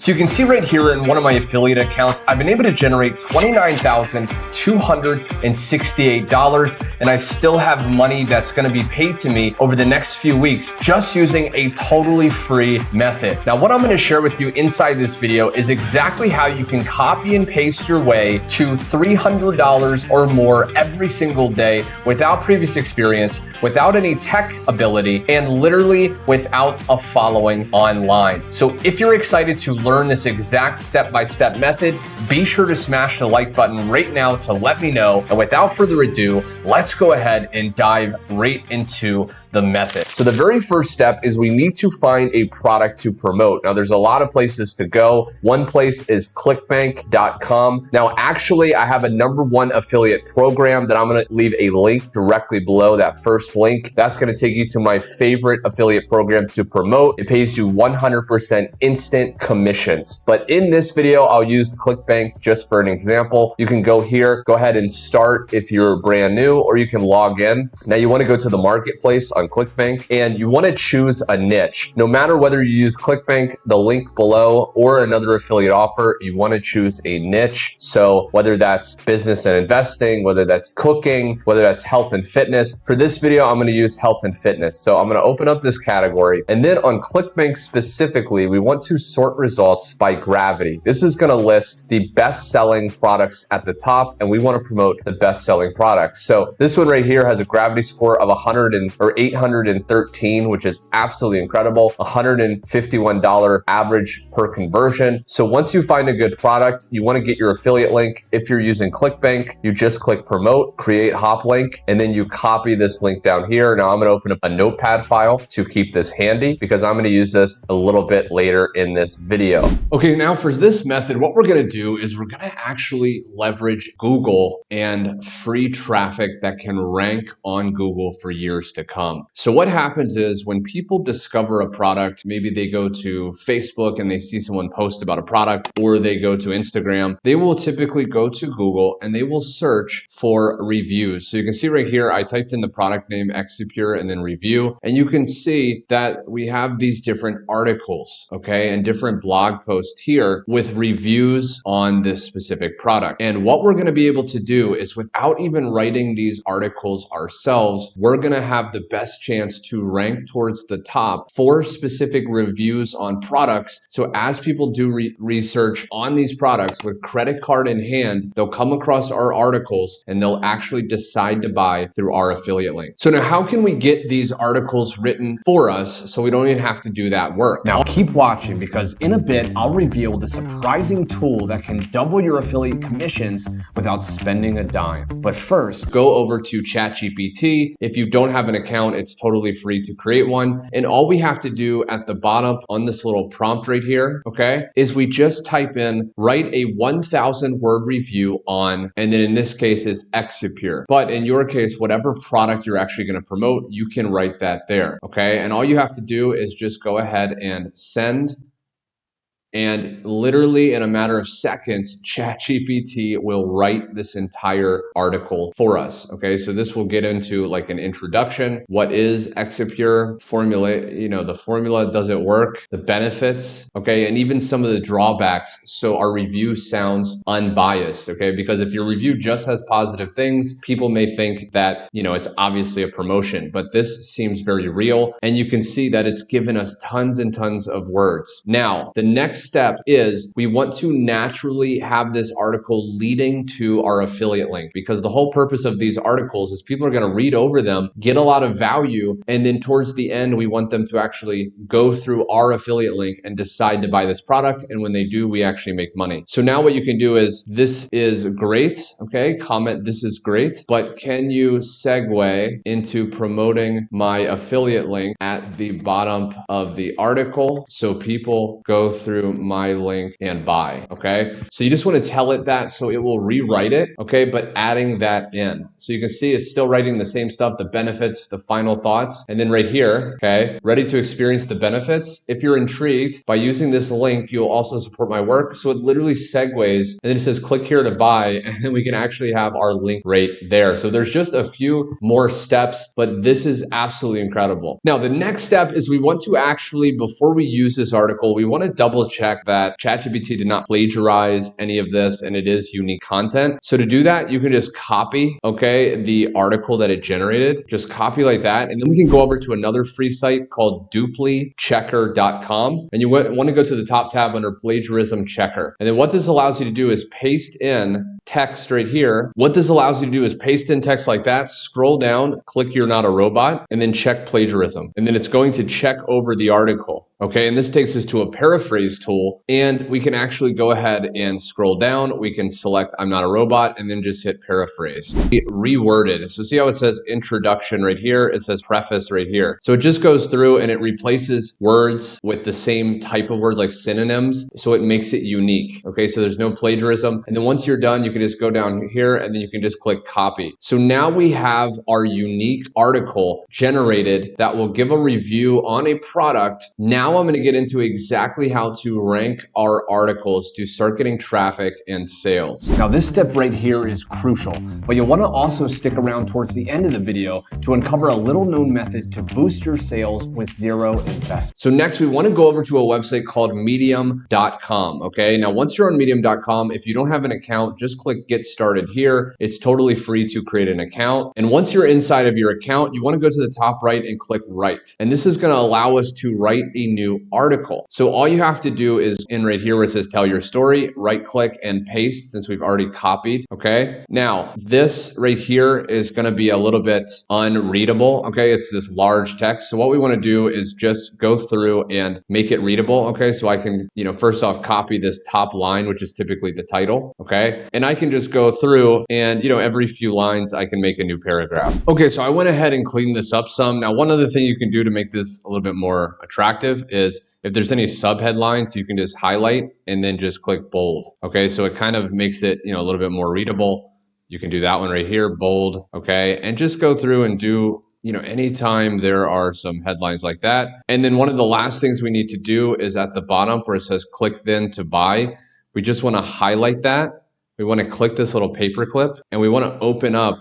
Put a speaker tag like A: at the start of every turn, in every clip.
A: So you can see right here in one of my affiliate accounts, I've been able to generate $29,268, and I still have money that's going to be paid to me over the next few weeks just using a totally free method. Now, what I'm going to share with you inside this video is exactly how you can copy and paste your way to $300 or more every single day without previous experience, without any tech ability, and literally without a following online. So if you're excited to learn this exact step-by-step method, be sure to smash the like button right now to let me know. And without further ado, let's go ahead and dive right into the method. So the very first step is we need to find a product to promote. Now there's a lot of places to go. One place is clickbank.com. Now actually I have a #1 affiliate program that I'm going to leave a link directly below that first link. That's going to take you to my favorite affiliate program to promote. It pays you 100% instant commissions. But in this video, I'll use ClickBank just for an example. You can go here, go ahead and start if you're brand new, or you can log in. Now you want to go to the marketplace on ClickBank, and you want to choose a niche. No matter whether you use ClickBank, the link below, or another affiliate offer, you want to choose a niche. So whether that's business and investing, whether that's cooking, whether that's health and fitness. For this video, I'm going to use health and fitness. So I'm going to open up this category, and then on ClickBank specifically, we want to sort results by gravity. This is going to list the best-selling products at the top, and we want to promote the best-selling products. So this one right here has a gravity score of 813, which is absolutely incredible. $151 average per conversion. So once you find a good product, you want to get your affiliate link. If you're using ClickBank, you just click promote, create hop link, and then you copy this link down here. Now I'm going to open up a notepad file to keep this handy because I'm going to use this a little bit later in this video. Okay, now for this method, what we're going to do is we're going to actually leverage Google and free traffic that can rank on Google for years to come. So what happens is when people discover a product, maybe they go to Facebook and they see someone post about a product, or they go to Instagram, they will typically go to Google and they will search for reviews. So you can see right here, I typed in the product name 𝐏𝐸𝐴 and then review, and you can see that we have these different articles, okay, and different blog posts here with reviews on this specific product. And what we're going to be able to do is, without even writing these articles ourselves, we're going to have the best chance to rank towards the top for specific reviews on products. So as people do research on these products with credit card in hand, they'll come across our articles and they'll actually decide to buy through our affiliate link. So now how can we get these articles written for us so we don't even have to do that work? Now keep watching, because in a bit I'll reveal the surprising tool that can double your affiliate commissions without spending a dime. But first, go over to ChatGPT. If you don't have an account, it's totally free to create one. And all we have to do at the bottom on this little prompt right here, okay, is we just type in, write a 1,000-word review on, and then in this case is 𝐏𝐸𝐴. But in your case, whatever product you're actually going to promote, you can write that there, okay? And all you have to do is just go ahead and send. And literally in a matter of seconds, ChatGPT will write this entire article for us. Okay, so this will get into like an introduction. What is 𝐏𝐸𝐴? Formula, you know, the formula, does it work? The benefits, okay, and even some of the drawbacks. So our review sounds unbiased, okay, because if your review just has positive things, people may think that, you know, it's obviously a promotion, but this seems very real. And you can see that it's given us tons and tons of words. Now, the next step is we want to naturally have this article leading to our affiliate link, because the whole purpose of these articles is people are going to read over them, get a lot of value, and then towards the end, we want them to actually go through our affiliate link and decide to buy this product. And when they do, we actually make money. So now what you can do is, this is great, okay, comment this is great, but can you segue into promoting my affiliate link at the bottom of the article so people go through my link and buy, okay? So you just want to tell it that so it will rewrite it, okay, but adding that in. So you can see it's still writing the same stuff, the benefits, the final thoughts, and then right here, okay, ready to experience the benefits. If you're intrigued, by using this link, you'll also support my work. So it literally segues, and then it says click here to buy, and then we can actually have our link right there. So there's just a few more steps, but this is absolutely incredible. Now, the next step is we want to actually, before we use this article, we want to double check check that ChatGPT did not plagiarize any of this and it is unique content. So to do that, you can just copy, okay, the article that it generated, just copy like that. And then we can go over to another free site called duplychecker.com. And you want to go to the top tab under plagiarism checker. And then what this allows you to do is paste in text right here. What this allows you to do is paste in text like that, scroll down, click you're not a robot, and then check plagiarism. And then it's going to check over the article. Okay, and this takes us to a paraphrase tool, and we can actually go ahead and scroll down. We can select I'm not a robot and then just hit paraphrase. It reworded. So see how it says introduction right here? It says preface right here. So it just goes through and it replaces words with the same type of words like synonyms. So it makes it unique. Okay, so there's no plagiarism. And then once you're done, you can just go down here and then you can just click copy. So now we have our unique article generated that will give a review on a product. Now I'm going to get into exactly how to rank our articles to start getting traffic and sales.
B: Now this step right here is crucial, but you'll want to also stick around towards the end of the video to uncover a little known method to boost your sales with zero investment.
A: So next we want to go over to a website called medium.com. Okay, now once you're on medium.com, if you don't have an account, just click get started here. It's totally free to create an account. And once you're inside of your account, you want to go to the top right and click write. And this is going to allow us to write a new article. So all you have to do is in right here where it says tell your story, right click and paste since we've already copied. Okay. Now this right here is going to be a little bit unreadable. Okay. It's this large text. So what we want to do is just go through and make it readable. Okay. So I can, first off copy this top line, which is typically the title. Okay. And I can just go through and, every few lines I can make a new paragraph. Okay. So I went ahead and cleaned this up some. Now, one other thing you can do to make this a little bit more attractive is if there's any subheadlines, you can just highlight and then just click bold. Okay, so it kind of makes it, a little bit more readable. You can do that one right here, bold. Okay, and just go through and do, anytime there are some headlines like that. And then one of the last things we need to do is at the bottom where it says click then to buy. We just want to highlight that. We want to click this little paperclip and we want to open up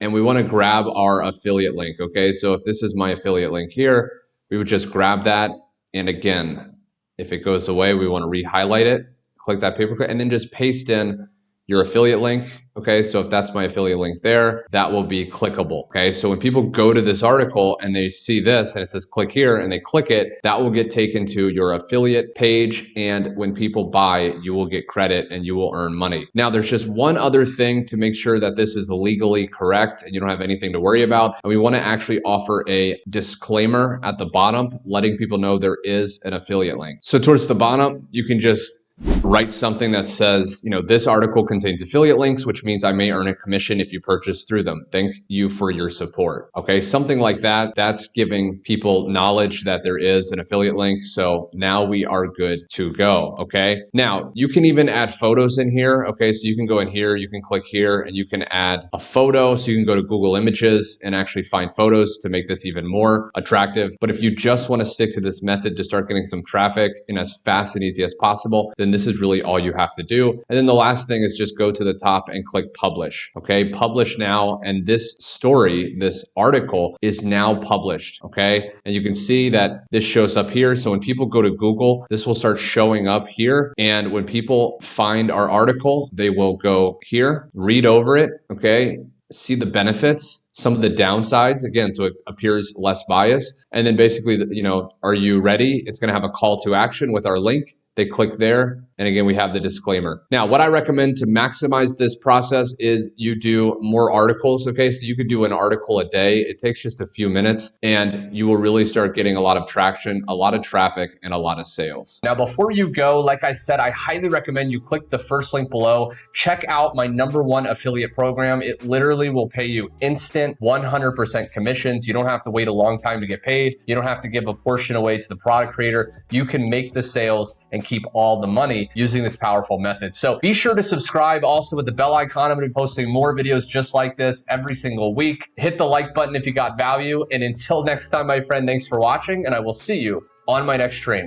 A: and we want to grab our affiliate link. Okay, so if this is my affiliate link here, we would just grab that. And again, if it goes away, we want to re-highlight it, click that paperclip, and then just paste in your affiliate link. Okay, so if that's my affiliate link there, that will be clickable. Okay, so when people go to this article and they see this and it says click here and they click it, that will get taken to your affiliate page. And when people buy, you will get credit and you will earn money. Now, there's just one other thing to make sure that this is legally correct and you don't have anything to worry about. And we want to actually offer a disclaimer at the bottom, letting people know there is an affiliate link. So towards the bottom, you can just write something that says, this article contains affiliate links, which means I may earn a commission if you purchase through them. Thank you for your support. Okay, something like that. That's giving people knowledge that there is an affiliate link. So now we are good to go. Okay, now you can even add photos in here. Okay, so you can go in here, you can click here and you can add a photo. So you can go to Google Images and actually find photos to make this even more attractive. But if you just want to stick to this method to start getting some traffic in as fast and easy as possible, then this is really all you have to do. And then the last thing is just go to the top and click publish. Okay, publish now. And this story, this article is now published. Okay, and you can see that this shows up here. So when people go to Google, this will start showing up here. And when people find our article, they will go here, read over it. Okay, see the benefits, some of the downsides, again, so it appears less biased. And then basically, are you ready? It's going to have a call to action with our link. They click there. And again, we have the disclaimer. Now, what I recommend to maximize this process is you do more articles. Okay, so you could do an article a day. It takes just a few minutes and you will really start getting a lot of traction, a lot of traffic, and a lot of sales.
B: Now, before you go, like I said, I highly recommend you click the first link below. Check out my #1 affiliate program. It literally will pay you instant 100% commissions. You don't have to wait a long time to get paid. You don't have to give a portion away to the product creator. You can make the sales and keep all the money using this powerful method. So be sure to subscribe also with the bell icon. I'm going to be posting more videos just like this every single week. Hit the like button if you got value. And until next time, my friend, thanks for watching and I will see you on my next train.